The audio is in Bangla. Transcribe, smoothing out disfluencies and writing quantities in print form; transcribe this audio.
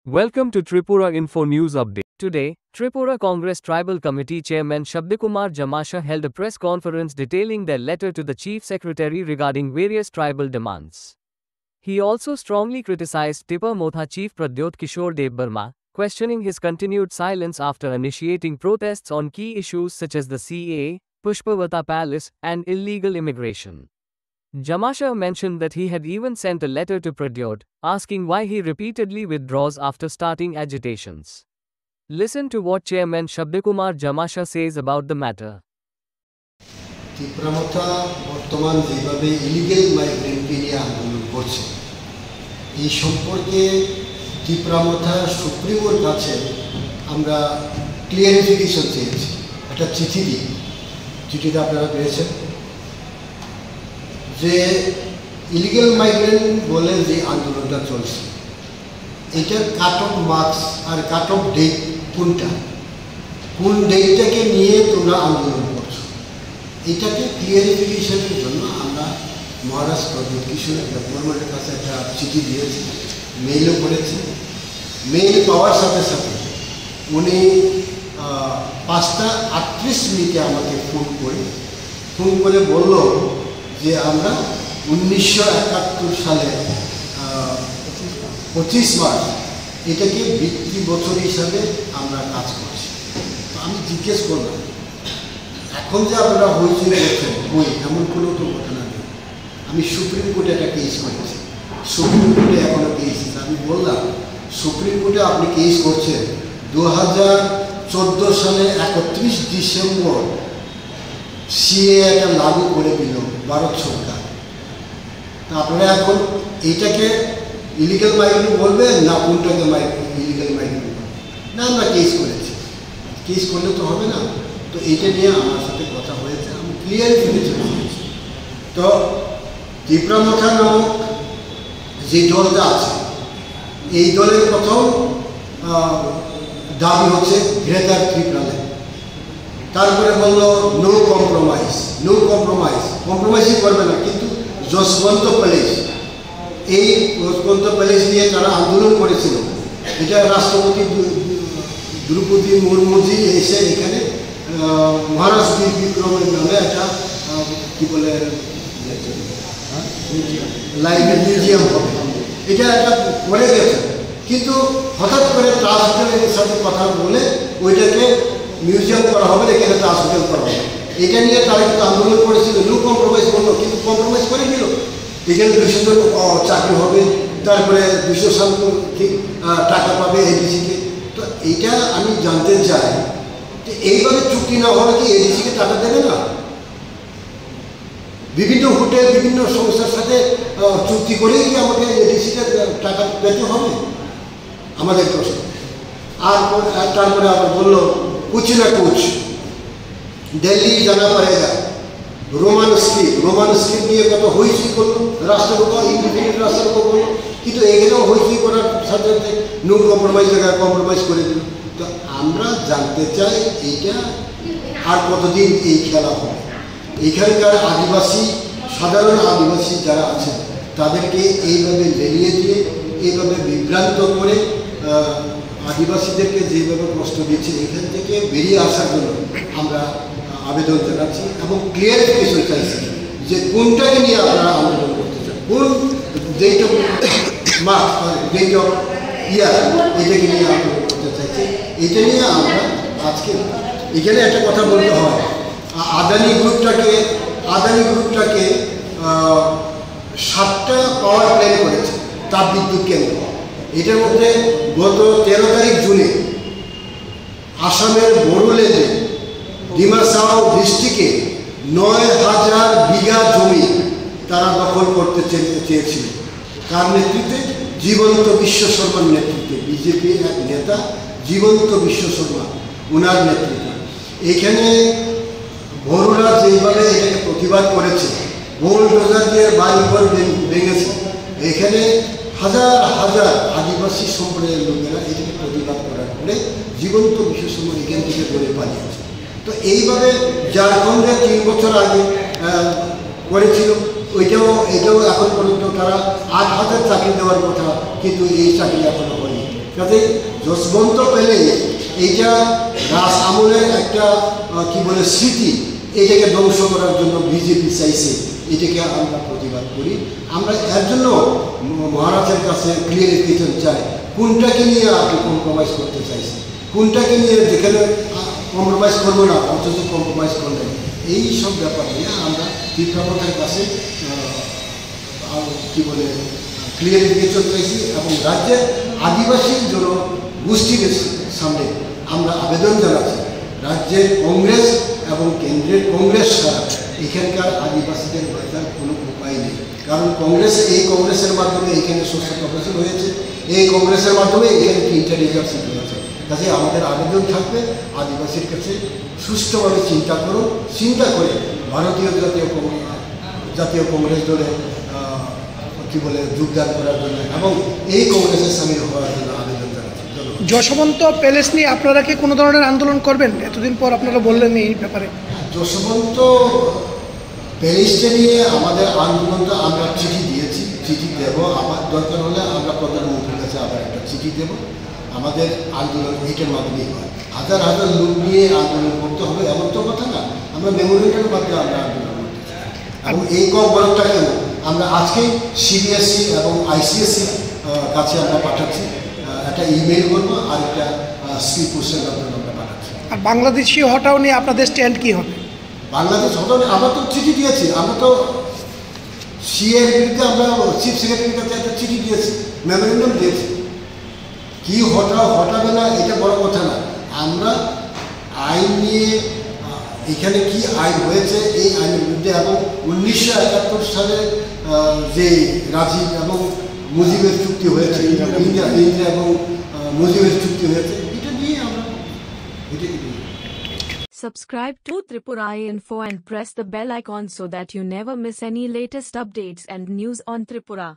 Welcome to Tripura Info News Update. Today, Tripura Congress Tribal Committee Chairman Shabdikumar Jamasha held a press conference detailing their letter to the Chief Secretary regarding various tribal demands. He also strongly criticized Tipper Motha Chief Pradyot Kishore Debbarma, questioning his continued silence after initiating protests on key issues such as the CAA, Pushpavata Palace, and illegal immigration. Jamasha mentioned that he had even sent a letter to Pradyot, asking why he repeatedly withdraws after starting agitations. Listen to what Chairman Shabdikumar Jamasha says about the matter. Tripura বর্তমান যেভাবে ইলিগেল মাইগ্রেন্টকে নিয়ে আন্দোলন করছে এই সম্পর্কে ত্রিপুরা সুপ্রিমোর কাছে আমরা ক্লিয়ারিফিকেশন চেয়েছি, একটা চিঠি দিই। চিঠিটা আপনারা পেয়েছেন যে ইলিগেল মাইগ্রেন্ট বলে যে আন্দোলনটা চলছে এটার কাট অফ মার্কস আর কাট অফ ডেট কোনটা, কোন ডেটটাকে নিয়ে তোমরা আন্দোলন করছো, এটাকে ক্লিয়ারিফিকেশনের জন্য আমরা মহারাজ প্রদ্যোৎ কিশোর গভর্নমেন্টের কাছে একটা চিঠি দিয়েছি, মেইলও করেছি। মেইল পাওয়ার সাথে সাথে উনি 5:38 আমাকে ফোন করে বলল যে আমরা 1971 সালে 25 মার্চ এটাকে বৃত্তি বছর হিসাবে আমরা কাজ করছি। তো আমি জিজ্ঞেস করলাম, এখন যে আপনারা হয়েছে বলছেন বই এমন কোনো তো ঘটনা নেই, আমি সুপ্রিম কোর্টে একটা কেস করেছি, সুপ্রিম কোর্টে এখনও কেস। আমি বললাম সুপ্রিম কোর্টে আপনি কেস করছেন 2014 সালে 31 ডিসেম্বর সিএ একটা লাগু করে দিল ভারত সরকার। তা আপনারা এখন এইটাকে ইলিগাল মাইগ্রেন্ট বলবেন না কোনটাকে ইলিগাল মাইগ্রেন্ট বলবেন? না, আমরা কেস করেছি, কেস করলে তো হবে না। তো এইটা নিয়ে আমার সাথে কথা হয়েছে, আমি ক্লিয়ারিফিকেশন দিয়েছি। তো ত্রিপুরা নামক যে দলটা আছে এই দলের প্রথম দাবি হচ্ছে গ্রেটার ত্রিপুরা। তারপরে বললো নো কম্প্রোমাইজ, কম্প্রোমাইজই করবে না। কিন্তু যশবন্ত প্যালেস, এই যশবন্ত প্যালেস নিয়ে তারা আন্দোলন করেছিল। এটা রাষ্ট্রপতি দ্রৌপদী মুর্মুজি এসে এখানে মহারাজ বীর বিক্রমের নামে একটা কি বলে লাইব্রেরি মিউজিয়াম হবে, এটা একটা করে গেছে। কিন্তু হঠাৎ করে ট্রাস্ট হোটেলের সাথে কথা বলে ওইটাকে মিউজিয়াম করা হবে, এখানে ট্রাস্ট হোটেল করা হবে। এটা নিয়ে তারা কিন্তু আন্দোলন করেছিল, নো কম্প্রোমাইজ করলো, কিন্তু কম্প্রোমাইজ করে দিল। এখানে 200 জন চাকরি হবে, তারপরে 200 সাল টাকা পাবে এডিসিকে। তো এইটা আমি জানতে চাই যে এইভাবে চুক্তি না হলে কি এডিসিকে টাকা দেবে না? বিভিন্ন হোটেল বিভিন্ন সংস্থার সাথে চুক্তি করেই কি আমাকে এডিসিকে টাকা পেতে হবে? আমাদের প্রশ্ন। আর তারপরে আবার বললো कुछ ना कुछ दिल्ली जाना पड़ेगा। रोमान स्क्रिप्ट নিয়ে কত হইচই করলো, রাষ্ট্রপতি ইন্ডিপেন্ডেন্ট রাষ্ট্রপতি বললো, কিন্তু এখানেও হইচই করার সাথে সাথে নো কম্প্রোমাইজ জায়গায় কম্প্রোমাইজ করে দিল। তো আমরা জানতে চাই এইটা আর কতদিন এই খেলা হবে? এখানকার আদিবাসী, সাধারণ আদিবাসী যারা আছেন তাদেরকে এইভাবে লেলিয়ে দিয়ে, এইভাবে বিভ্রান্ত করে আদিবাসীদেরকে যেভাবে কষ্ট দিচ্ছে, এখান থেকে বেরিয়ে আসার জন্য আমরা আবেদন জানাচ্ছি এবং ক্লিয়ারিফিকেশন চাইছি যে কোনটাকে নিয়ে আপনারা আন্দোলন করতে চান, কোন date of March date of year এটাকে নিয়ে আন্দোলন করতে চাইছি। এটা নিয়ে আমরা আজকে এখানে একটা কথা বলতে হয়, আদানি গ্রুপটাকে 7টা পাওয়ার প্ল্যান্ট করেছে, তাপবিদ্যুৎ কেন্দ্র। এটার মধ্যে গত 13 তারিখ জুনে আসামের বড়োলেন্ডে ডিমাসাও ডিস্ট্রিক্টে 9000 বিঘা জমি তারা দখল করতে চেয়েছিল। কার নেতৃত্বে? জীবন্ত বিশ্ব শর্মার নেতৃত্বে, বিজেপির এক নেতা জীবন্ত বিশ্ব শর্মা, ওনার নেতৃত্বে। এখানে বড়োরা যেভাবে এটাকে প্রতিবাদ করেছে, বোলডোজার দিয়ে বাড়িঘর ভেঙেছে, এখানে হাজার হাজার আদিবাসী সম্প্রদায়ের লোকেরা এটাকে প্রতিবাদ করার পরে জীবন্ত বিশ্ব শর্মা এখান থেকে ধরে পালিয়েছে। তো এইভাবে ঝাড়খণ্ডে 3 বছর আগে করেছিল, এটাও এখন পর্যন্ত তারা 8,000 চাকরি দেওয়ার কথা, কিন্তু এই চাকরি এখনো হয়নি। কাজে যশবন্ত পেলে এইটা রাজ আমলের একটা কি বলে স্মৃতি, এটাকে ধ্বংস করার জন্য বিজেপি চাইছে। এটাকে আমরা প্রতিবাদ করি। আমরা এর জন্য মহারাজের কাছে ক্লিয়ারিফিকেশন চাই, কোনটাকে নিয়ে আপনি কম্প্রোমাইজ করতে চাইছেন, কোনটাকে নিয়ে যেখানে কম্প্রোমাইজ করবো না অথচ কম্প্রোমাইজ করলেন, এই সব ব্যাপার নিয়ে আমরা তীর্থপথের কাছে কি বলে ক্লিয়ারিফিকেশন চাইছি। এবং রাজ্যের আদিবাসী জনগোষ্ঠীর সামনে আমরা আবেদন জানাচ্ছি, রাজ্যের কংগ্রেস এবং কেন্দ্রের কংগ্রেস ছাড়া এখানকার আদিবাসীদের বাঁচার কোনো উপায় নেই। কারণ এই কংগ্রেসের মাধ্যমে এখানে সোশ্যাল প্রফেশন হয়েছে, এই কংগ্রেসের মাধ্যমে এখানে 3টা রিজার্ভ সিট হয়েছে। কাজে আমাদের আবেদন থাকবে আদিবাসীর কাছে সুষ্ঠুভাবে চিন্তা করে ভারতীয় জাতীয় কংগ্রেস দলে কি বলে যোগদান করার জন্য এবং এই কংগ্রেসের সামিল হওয়ার জন্য আবেদন জানাচ্ছি। যশবন্ত প্যালেস নিয়ে আপনারা কি কোনো ধরনের আন্দোলন করবেন? এতদিন পর আপনারা বললেন এই ব্যাপারে। যশবন্ত প্যালেসটা নিয়ে আমাদের আন্দোলনটা আমরা চিঠি দেব, আবার দরকার হলে আমরা প্রধানমন্ত্রীর কাছে আবার একটা চিঠি দেব। আমাদের আন্দোলন এইটার মাধ্যমেই হয়, হাজার হাজার লোক নিয়ে আন্দোলন করতে হবে এমন তো কথা না। আমরা মেমোরিয়ালের মাধ্যমে আমরা আন্দোলন করতে চাই। এবং এই বরফটাকেও আমরা আজকেই CBSE এবং ICSE কাছে আমরা পাঠাচ্ছি, একটা ইমেল করবো আর একটা স্পিড পোস্টের মাধ্যমে আমরা পাঠাচ্ছি। আর বাংলাদেশি হটাও নিয়ে আপনাদের স্ট্যান্ড কী হবে? বাংলাদেশ হটাও নিয়ে আমরা তো চিঠি দিয়েছি, আমরা তো CA-র বিরুদ্ধে আমরা চিফ সেক্রেটারির কাছে একটা চিঠি দিয়েছি, মেমোরেন্ডাম দিয়েছি। কি হটাবে না এটা বড় কথা না, আমরা আইন নিয়ে এখানে কি আইন হয়েছে এই আইনের বিরুদ্ধে এবং 1971 সালে যে রাজীব এবং মুজিবের চুক্তি হয়েছে, ইন্দিরা এবং মুজিবের চুক্তি হয়েছে, এটা নিয়ে আমরা Subscribe to Tripura Info and press the bell icon so that you never miss any latest updates and news on Tripura.